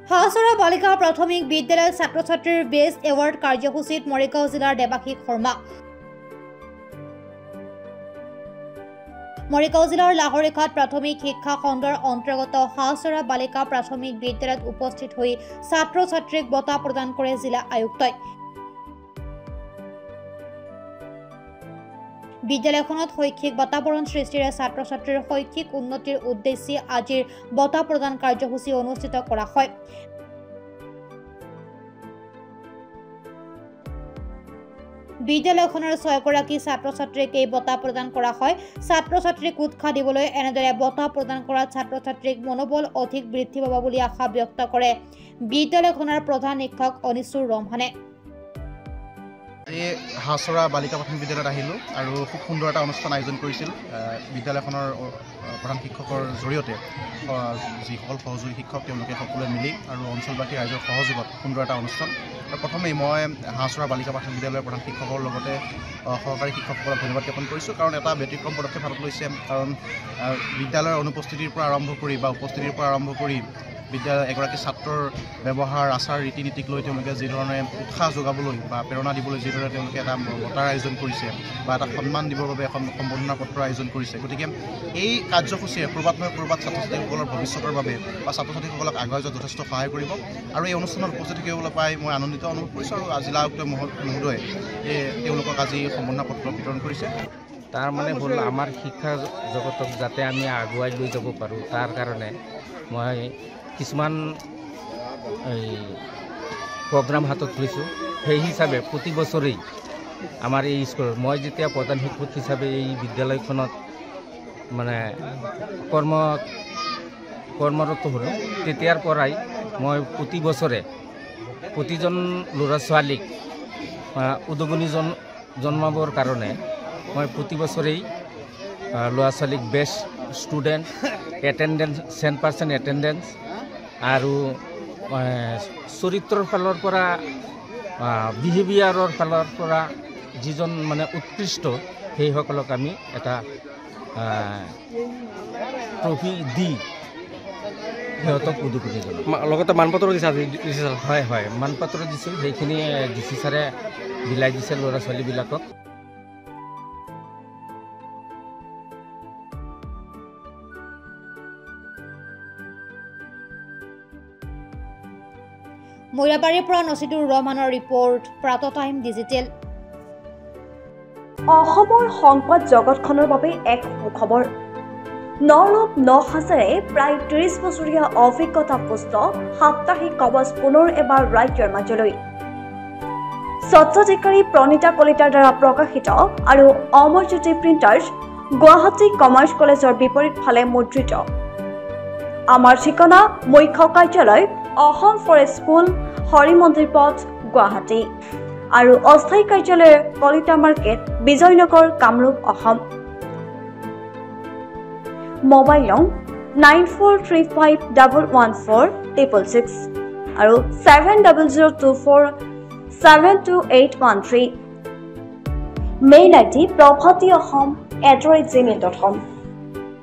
হাঁহচৰা বালিকা প্ৰাথমিক বিদ্যালয়ৰ ছাত্ৰ-ছাত্ৰীৰ বেষ্ট এৱাৰ্ড কাৰ্যসূচীত মৰিগাঁও জিলাৰ দেৱাশীষ শৰ্মা। মৰিগাঁও জিলাৰ লাহৰীঘাট প্ৰাথমিক শিক্ষা খণ্ডৰ অন্তৰ্গত হাঁহচৰা বালিকা প্ৰাথমিক বিদ্যালয়ত উপস্থিত হৈ ছাত্ৰ-ছাত্ৰীক বঁটা প্ৰদান কৰে জিলা আয়ুক্তই। বিদ্যালয়খনত শৈক্ষিক বাতাবৰণ সৃষ্টিৰে ছাত্ৰ-ছাত্ৰীৰ শৈক্ষিক উন্নতিৰ উদ্দেশ্যে আজিৰ বঁটা প্ৰদান কাৰ্যসূচী অনুষ্ঠিত কৰা হয়। বিদ্যালয়খনৰ 6 গৰাকী ছাত্ৰ-ছাত্ৰীক এই বঁটা প্ৰদান কৰা হয়। ছাত্ৰ-ছাত্ৰীক উৎসাহ দিবলৈ এনেদৰে বঁটা প্ৰদান কৰা ছাত্ৰ-ছাত্ৰীক মনোবল অধিক বৃদ্ধি পাব বুলি আশা ব্যক্ত কৰে বিদ্যালয়খনৰ প্ৰধান শিক্ষক অনিছুৰ ৰহমানে। হাঁহচৰা বালিকা প্ৰাথমিক বিদ্যালয়ত আহিলোঁ আৰু খুব সুন্দৰ এটা অনুষ্ঠান আয়োজন কৰিছিল বিদ্যালয়খনৰ প্ৰধান শিক্ষকৰ জৰিয়তে যিসকল সহযোগী শিক্ষক তেওঁলোকে সকলোৱে মিলি আৰু অঞ্চলবাসী ৰাইজৰ সহযোগত সুন্দৰ এটা অনুষ্ঠান। আৰু প্ৰথমেই মই হাঁহচৰা বালিকা প্ৰাথমিক বিদ্যালয়ৰ প্ৰধান শিক্ষকৰ লগতে সহকাৰী শিক্ষকসকলক ধন্যবাদ জ্ঞাপন কৰিছোঁ, কাৰণ এটা ব্যতিক্ৰম পদক্ষেপ হাতত লৈছে। কাৰণ বিদ্যালয়ৰ অনুপস্থিতিৰ পৰা আৰম্ভ কৰি বা উপস্থিতিৰ পৰা আৰম্ভ কৰি বিদ্যালয়ৰ এগৰাকী ছাত্ৰৰ ব্যৱহাৰ আচাৰ ৰীতি নীতিক লৈ তেওঁলোকে যিধৰণে উৎসাহ যোগাবলৈ বা প্ৰেৰণা দিবলৈ যিদৰে তেওঁলোকে এটা বঁটাৰ আয়োজন কৰিছে বা এটা সন্মান দিবৰ বাবে এখন সম্বৰ্ধনা পত্ৰ আয়োজন কৰিছে। গতিকে এই কাৰ্যসূচীয়ে ক'ৰবাত নহয় ক'ৰবাত ছাত্ৰ ছাত্ৰীসকলৰ ভৱিষ্যতৰ বাবে বা ছাত্ৰ ছাত্ৰীসকলক আগুৱাই যোৱাত যথেষ্ট সহায় কৰিব। আৰু এই অনুষ্ঠানত উপস্থিত থাকিবলৈ পাই মই আনন্দিত অনুভৱ কৰিছোঁ। আৰু জিলা আয়ুক্ত মহোদয়ে তেওঁলোকক আজি সম্বৰ্ধনা পত্ৰ বিতৰণ কৰিছে। তাৰ মানে হ'ল আমাৰ শিক্ষা জগতক যাতে আমি আগুৱাই লৈ যাব পাৰোঁ, তাৰ কাৰণে মই কিছুমান প্ৰগ্ৰাম হাতত লৈছোঁ। সেই হিচাপে প্ৰতি বছৰেই আমাৰ এই স্কুলত মই যেতিয়া প্ৰধান শিক্ষক হিচাপে এই বিদ্যালয়খনত মানে কৰ্মৰত হ'লোঁ, তেতিয়াৰ পৰাই মই প্ৰতি বছৰে প্ৰতিজন ল'ৰা ছোৱালীক উদগনি জন্মাবৰ কাৰণে মই প্ৰতি বছৰেই ল'ৰা ছোৱালীক বেষ্ট ষ্টুডেণ্ট এটেণ্ডেঞ্চ 100% এটেণ্ডেঞ্চ আৰু চৰিত্ৰৰ ফালৰ পৰা বিহেভিয়াৰৰ ফালৰ পৰা যিজন মানে উৎকৃষ্ট সেইসকলক আমি এটা ট্ৰফি দি সিহঁতক উদগনি জনাওঁ। লগতে মানপত্ৰ দিছে। হয় হয়, মানপত্ৰ দিছিল, সেইখিনি ডিচি ছাৰে বিলাই দিছে ল'ৰা ছোৱালীবিলাকক। মৈৰাবাৰীৰ পৰা নচিদুৰ ৰহমানৰ ৰিপৰ্ট, প্ৰাত টাইম ডিজিটেল। অসমৰ সংবাদ জগতখনৰ বাবে এক সুখবৰ। নৰূপ নহাজেৰে প্ৰায় 30 বছৰীয়া অভিজ্ঞতা পুষ্ট সাপ্তাহিক কবচ পুনৰ এবাৰ ৰাজ্যৰ মাজলৈ। স্বত্বাধিকাৰী প্ৰণীতা কলিতাৰ দ্বাৰা প্ৰকাশিত আৰু অমৰজ্যোতি প্ৰিণ্টাৰ্ছ, গুৱাহাটী কমাৰ্চ কলেজৰ বিপৰীত ফালে মুদ্ৰিত। আমাৰ ঠিকনা মুখ্য কাৰ্যালয় অসম ফৰেষ্ট স্কুল, হৰি মন্দিৰ পথ, গুৱাহাটী আৰু অস্থায়ী কাৰ্যালয় কলিতা মাৰ্কেট, বিজয়নগৰ, কামৰূপ, অসম। মোবাইল নং 9435114666 আৰু 7024722813। Mail ID prabhati.ahom@gmail.com।